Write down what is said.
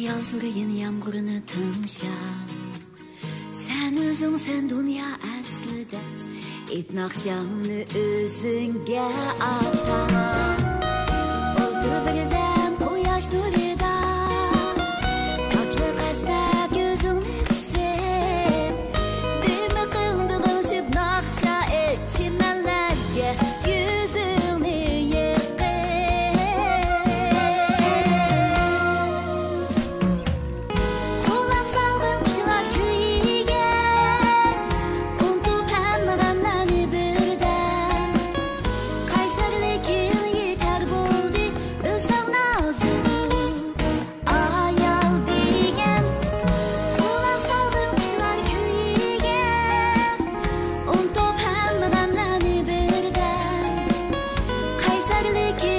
Yağsureyin yağmurunu tınşa. Sen özün sen dünya aslida. Et nakşanlı özünge ata. Oldur birden koyaş nurida. Tatlı kasta gözünü kısıp. Dimi kındığın şıp nakşa et çimenlerge. Yüzünü yıkıp. Kulak salgın kuşlar köyüge. Unutup hemmeğanlarını birden. Kaysarlıkın yeter buldu. Ilsam nazuk ayal degen. Kulak salgın kuşlar köyüge. Unutup hemmeğanlarını birden. Kaysarlıkın